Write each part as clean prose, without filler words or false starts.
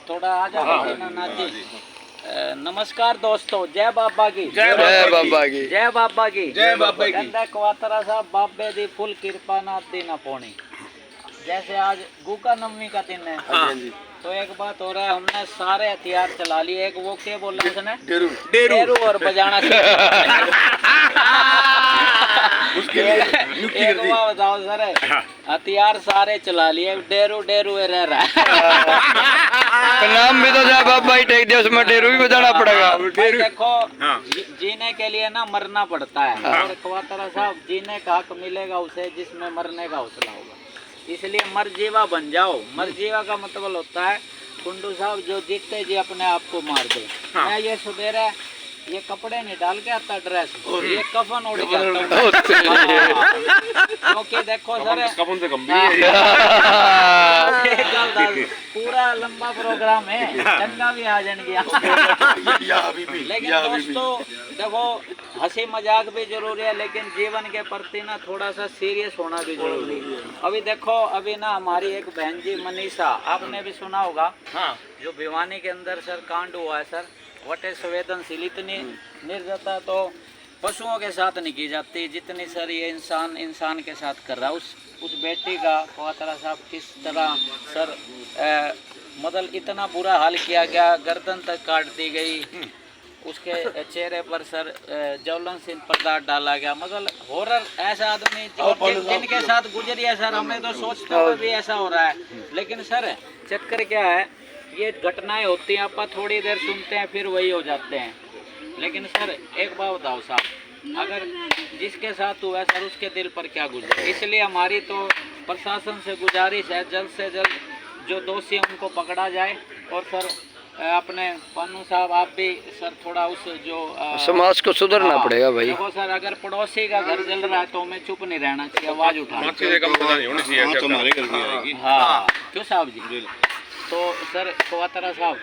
थोड़ा आ जाओ दीनानाथ जी। नमस्कार दोस्तों, जय बाबा की, जय बाबा की, जय बाबा की, जय बाबा की। कहंदा क्वातरा साहब बाबे दी फुल कृपा ना देना पौनी। जैसे आज गुगा नवमी का दिन है, तो एक बात हो रहा है, हमने सारे हथियार चला लिए। एक वो क्या बोला इसने, डेरू और बजाना उसके लिए नियुक्ति एक कर दी। बात बताओ सर, हथियार सारे चला लिए, डेरू डेरू रह रहा है। नाम भी तो जय बाबा ही टेक दिया, उसमें डेरू भी बजाना पड़ेगा। भाई देखो, जीने के लिए ना मरना पड़ता है, और क्वातरा साहब जीने का हक मिलेगा उसे जिसमें मरने का हौसला होगा। इसलिए मरजीवा बन जाओ। मरजीवा का मतलब होता है कुंडू साहब जो जीतते जी अपने आप को मार दे। मैं ये सवेरे ये कपड़े नहीं डाल के आता, ड्रेस ये कफन ओढ़ के आता हूं। क्योंकि देखो सर, कफन से पूरा लंबा प्रोग्राम है, चंगा भी आ जाएंगे। लेकिन दोस्तों देखो, हंसी मजाक भी जरूरी है, लेकिन जीवन के प्रति ना थोड़ा सा सीरियस होना भी जरूरी है। अभी देखो, अभी ना हमारी एक बहन जी मनीषा, आपने भी सुना होगा, जो भिवानी के अंदर सर कांड हुआ है सर, वटे संवेदनशील इतनी निर्दयता तो पशुओं के साथ नहीं की जाती जितनी सर ये इंसान के साथ कर रहा है। उस बेटी का क्वातरा साहब किस तरह सर मतलब इतना बुरा हाल किया गया, गर्दन तक काट दी गई, उसके चेहरे पर सर ज्वलनशील पदार्थ डाला गया। मतलब हॉरर, ऐसा आदमी जिनके साथ गुजरी है सर, हमें तो सोचते हुए भी ऐसा हो रहा है। लेकिन सर चक्कर क्या है, ये घटनाएं होती हैं, आप थोड़ी देर सुनते हैं फिर वही हो जाते हैं। लेकिन सर एक बात बताओ साहब, अगर जिसके साथ हुआ सर उसके दिल पर क्या गुजरे। इसलिए हमारी तो प्रशासन से गुजारिश है, जल्द से जल्द जो दोषी हैं उनको पकड़ा जाए। और सर अपने पन्नू साहब आप भी सर थोड़ा उस जो समाज को सुधरना पड़ेगा भाई। देखो सर, अगर पड़ोसी का घर जल रहा है तो हमें चुप नहीं रहना चाहिए, आवाज उठानी चाहिए। हाँ क्यों साहब जी। तो सर क्वातरा साहब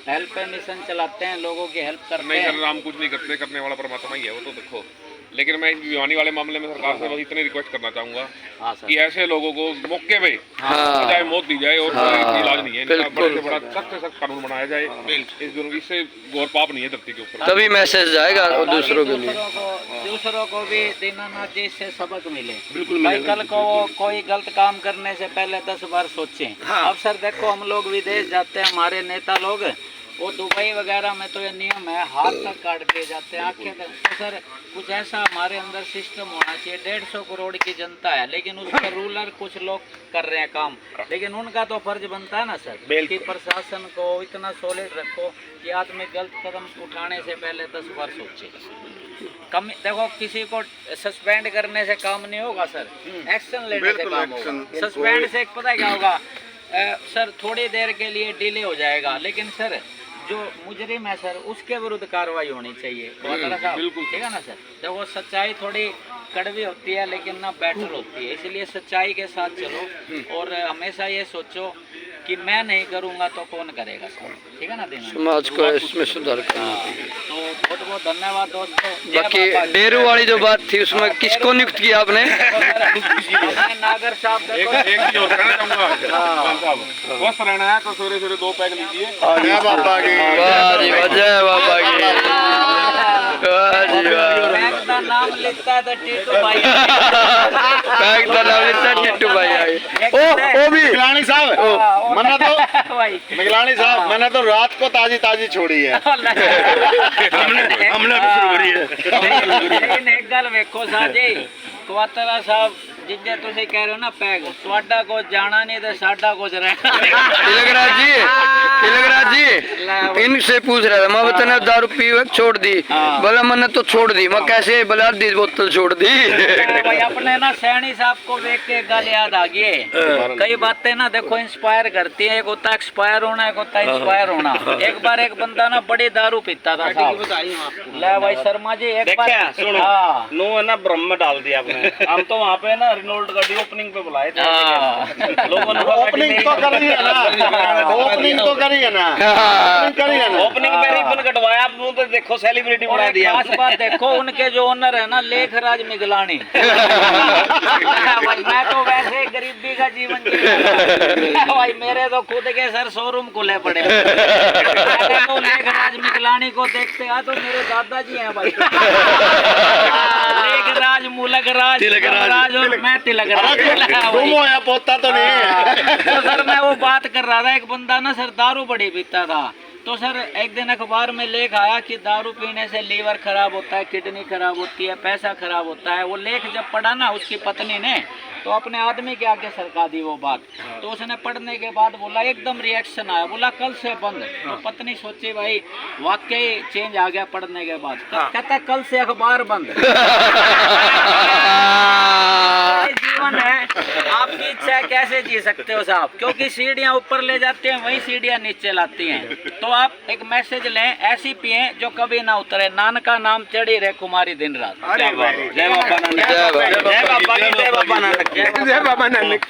हेल्प मिशन चलाते हैं, लोगों की हेल्प करते हैं। नहीं, हम कुछ नहीं करते, करने वाला परमात्मा ही है वो तो देखो। लेकिन मैं इस भिवानी वाले मामले में सरकार से बस इतनी रिक्वेस्ट करना चाहूंगा कि ऐसे लोगों को मौके पे चाहे मौत दी जाए, और कोई इलाज नहीं है इनका, बड़े से बड़ा सख्त से सख्त कानून बनाया जाए। इससे गौर पाप नहीं है धरती के ऊपर, तभी मैसेज जाएगा दूसरों के लिए, दूसरों को भी दीनानाथ जी से सबक मिले। भाई कल को कोई गलत काम करने से पहले 10 बार सोचें। अब सर देखो, हम लोग विदेश जाते हैं, हमारे नेता लोग, वो दुबई वगैरह में तो ये नियम है, हाथ तक काट दिए जाते हैं, आंखें तक। तो सर कुछ ऐसा हमारे अंदर सिस्टम होना चाहिए। 150 करोड़ की जनता है, लेकिन उसके रूलर कुछ लोग कर रहे हैं काम, लेकिन उनका तो फर्ज बनता है ना सर कि प्रशासन को इतना सॉलिड रखो कि आदमी गलत कदम उठाने से पहले 10 बार सोचे। कम देखो, किसी को सस्पेंड करने से काम नहीं होगा सर, एक्शन लेने से काम होगा। सस्पेंड से पता है क्या होगा सर, थोड़ी देर के लिए डिले हो जाएगा, लेकिन सर जो मुजरिम है सर उसके विरुद्ध कार्रवाई होनी चाहिए। बिल्कुल ठीक है ना सर। तो वो सच्चाई थोड़ी कड़वी होती है, लेकिन ना बेटर होती है। इसलिए सच्चाई के साथ चलो, और हमेशा ये सोचो कि मैं नहीं करूँगा तो कौन करेगा सर, ठीक है ना। देना समाज को इसमें सुधार करना चाहिए। तो बहुत बहुत धन्यवाद दोस्तों। बाकी डेरू वाली जो बात थी उसमें किसको नियुक्त किया आपने? नागर साहब एक चीज और कहना चाहूंगा, स्वस्थ रहना है तो सवेरे सवेरे 2 पैग लीजिए। जय बाबा की, वाह जी वाह, जय बाबा की, वाह जी वाह। पैग का नाम लिखता है तो टीटू भाई, पैग का नाम लिखता है टीटू भाई आए। ओ भी मिगलानी साहब, मैंने तो भाई मिगलानी साहब, मैंने तो रात को ताजी छोड़ी है। हमने भी शुरू करी है। लेकिन एक गल वेखो साजी, क्वातरा साहब जिंजे तुसी कह रहे हो ना पैग, ਤੁਹਾਡਾ को जाना नहीं तो साडा कुछ रहना। तिलकराज जी इनसे पूछ रहा था, मैं बताना दारू पी छोड़ दी, बोला मैंने तो छोड़ दी, मैं कैसे बोला दी बोतल छोड़ दी। भाई अपने ना सैनी साहब को देख के गल याद आ गई। कई बातें ना देखो इंस्पायर करती है, एक होता है एक्सपायर होना, एक होता है इंस्पायर होना। एक बार एक बंदा ना बड़ी दारू पीता था साहब, ले भाई शर्मा जी एक बार सुनो, नो है ना ब्रह्म में डाल दिया आपने। हम तो वहाँ पे ना रिनोल्ड गाड़ी ओपनिंग पे बुलाए थे, लोगों ने ओपनिंग तो कर दी है ना, ओपनिंग तो कर करेगा ना हाँ। करेगा ना ओपनिंग पे रिबन कटवाया आप मुंह तो देखो सेलिब्रिटी और बना एक दिया खास बात देखो, उनके जो ओनर है ना लेखराज मिगलानी भाई मैं तो वैसे गरीबी का जीवन जी रहा हूं। भाई मेरे तो खुद के सर शोरूम खुले पड़े मैंने तो लेखराज मिगलानी को देखते हैं तो मेरे दादाजी हैं भाई लेखराज मुलकराज तिलकराज और मैं तिलकराज घूमो या पोता तो नहीं तो सर मैं वो बात कर रहा था, एक बंदा ना सर दारू बड़ी पीता था, तो सर एक दिन अखबार में लेख आया कि दारू पीने से लीवर खराब होता है, किडनी खराब होती है, पैसा खराब होता है। वो लेख जब पढ़ा ना उसकी पत्नी ने तो अपने आदमी के आगे सरका दी वो बात। तो उसने पढ़ने के बाद बोला, एकदम रिएक्शन आया, बोला कल से बंद। तो पत्नी सोची भाई वाकई चेंज आ गया पढ़ने के बाद। कहता कल से अखबार बंद। जीवन है, आपकी इच्छा है कैसे जी सकते हो साहब, क्योंकि सीढ़ियाँ ऊपर ले जाती हैं वही सीढ़ियाँ नीचे लाती हैं। तो आप एक मैसेज लें, ऐसी पिए जो कभी ना उतरे, नानका नाम चढ़ी रहे कुमारी दिन रात। अरे भाई जय बाबा नानक जय बाबा। जय बाबा की जय बाबा नानक जय बाबा नानक।